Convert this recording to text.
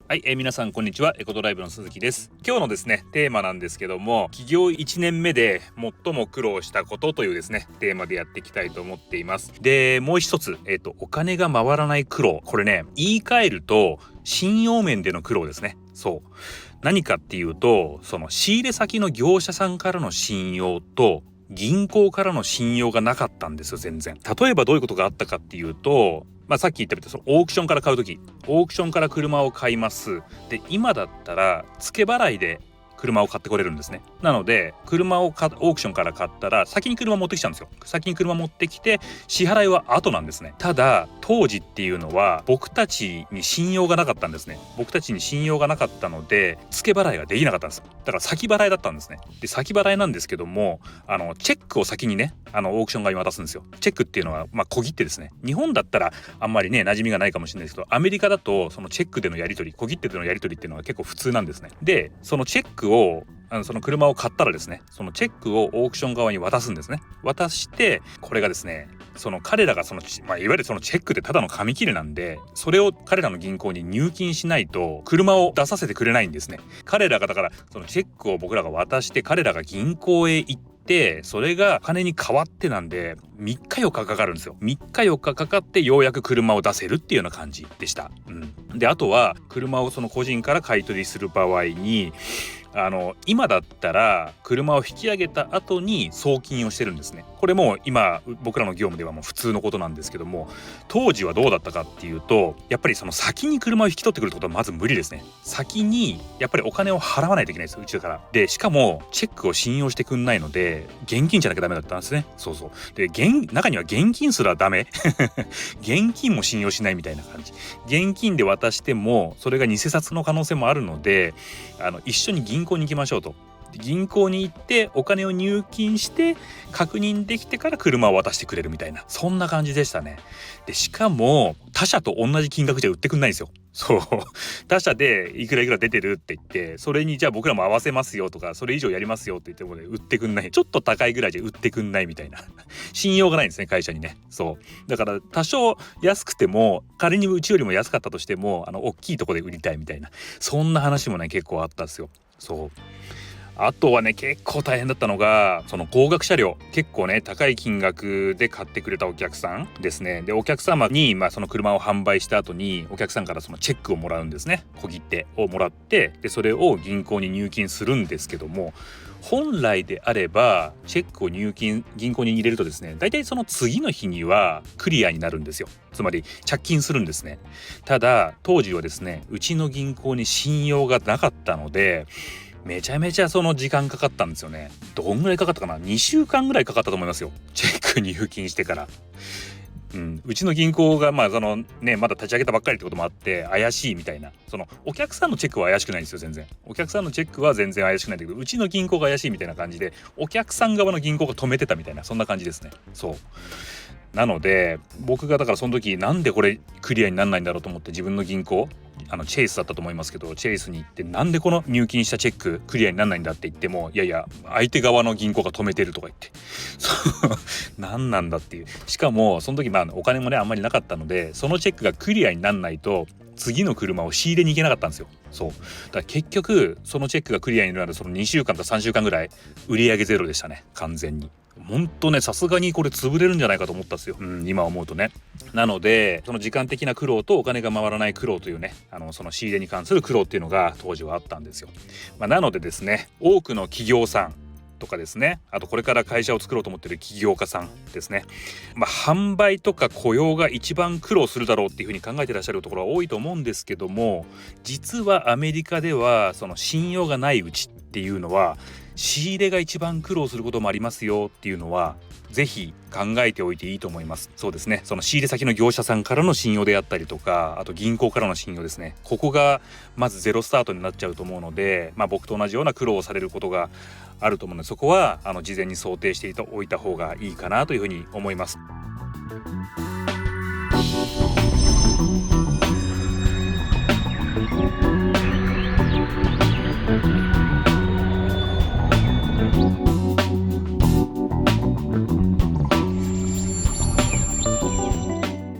はい、皆さんこんにちは。エコドライブの鈴木です。今日のですねテーマなんですけども、起業1年目で最も苦労したことというですねテーマでやっていきたいと思っています。で、もう一つ、お金が回らない苦労、これね、言い換えると信用面での苦労ですね。そう何かっていうと、その仕入れ先の業者さんからの信用と銀行からの信用がなかったんですよ、全然。例えばどういうことがあったかっていうと、さっき言ったみたいに、そのオークションから買うとき、オークションから車を買います。で、今だったら付け払いで車を買ってこれるんですね。なので車をオークションから買ったら先に車持ってきちゃうんですよ。先に車持ってきて支払いは後なんですね。ただ当時っていうのは僕たちに信用がなかったんですね。僕たちに信用がなかったので付け払いができなかったんです。だから先払いだったんですね。で、先払いなんですけども、チェックを先にね、オークション側に渡すんですよ。チェックっていうのは小切手ですね。日本だったらあんまりね馴染みがないかもしれないですけど、アメリカだとそのチェックでのやり取り、小切手でのやり取りっていうのは結構普通なんですね。で、そのチェックをその車を買ったらですね、そのチェックをオークション側に渡すんですね。渡して、これがですね、その彼らがいわゆるそのチェックってただの紙切れなんで、それを彼らの銀行に入金しないと車を出させてくれないんですね。彼らがだからそのチェックを僕らが渡して、彼らが銀行へ行ってそれがお金に変わってなんで3日4日かかるんですよ。3日4日かかってようやく車を出せるっていうような感じでした。で、あとは車をその個人から買い取りする場合に、今だったら車を引き上げた後に送金をしてるんですね。これも今僕らの業務ではもう普通のことなんですけども、当時はどうだったかっていうと、やっぱりその先に車を引き取ってくるってことはまず無理ですね。先にやっぱりお金を払わないといけないですよ、うちだから。で、しかもチェックを信用してくんないので現金じゃなきゃダメだったんですね。で、中には現金すらダメ現金も信用しないみたいな感じ。現金で渡してもそれが偽札の可能性もあるので、一緒に銀行に行きましょうと。銀行に行ってお金を入金して確認できてから車を渡してくれるみたいな、そんな感じでしたね。で、しかも他社と同じ金額じゃ売ってくんないんですよ。他社でいくらいくら出てるって言って、それにじゃあ僕らも合わせますよとか、それ以上やりますよって言ってもね、売ってくんない。ちょっと高いぐらいじゃ売ってくんないみたいな信用がないんですね、会社にね。だから多少安くても、仮にうちよりも安かったとしても大きいとこで売りたいみたいな、そんな話もね結構あったんですよ。あとはね、結構大変だったのが、その高額車両、結構ね高い金額で買ってくれたお客さんですね。で、お客様にその車を販売した後にお客さんからそのチェックをもらうんですね。小切手をもらって、でそれを銀行に入金するんですけども、本来であればチェックを銀行に入れるとですね、だいたいその次の日にはクリアになるんですよ。つまり着金するんですね。ただ当時はですね、うちの銀行に信用がなかったので、めちゃめちゃその時間かかったんですよね。どんぐらいかかったかな、2週間ぐらいかかったと思いますよ、チェック入金してから。うちの銀行がまだ立ち上げたばっかりってこともあって怪しいみたいな、そのお客さんのチェックは怪しくないんですよ。全然お客さんのチェックは全然怪しくないんだけど、うちの銀行が怪しいみたいな感じで、お客さん側の銀行が止めてたみたいな、そんな感じですね。なので僕がだからその時なんでこれクリアにならないんだろうと思って、自分の銀行、チェイスだったと思いますけど、チェイスに行って、なんでこの入金したチェッククリアにならないんだって言っても、いやいや相手側の銀行が止めてるとか言って何なんだっていう。しかもその時お金もねあんまりなかったので、そのチェックがクリアにならないと次の車を仕入れに行けなかったんですよ。だから結局そのチェックがクリアになるその2週間か3週間ぐらい売り上げゼロでしたね、完全に。ほんとね、さすがにこれ潰れるんじゃないかと思ったんですよ、今思うとね。なのでその時間的な苦労とお金が回らない苦労というね、その仕入れに関する苦労っていうのが当時はあったんですよ。なのでですね、多くの企業さんとかですね、あとこれから会社を作ろうと思ってる起業家さんですね、販売とか雇用が一番苦労するだろうっていうふうに考えてらっしゃるところは多いと思うんですけども、実はアメリカではその信用がないうちっていうのは仕入れが一番苦労することもありますよっていうのは、ぜひ考えておいていいと思います。そうですね、その仕入れ先の業者さんからの信用であったりとか、あと銀行からの信用ですね、ここがまずゼロスタートになっちゃうと思うので、僕と同じような苦労をされることがあると思うので、そこは事前に想定しておいた方がいいかなというふうに思います。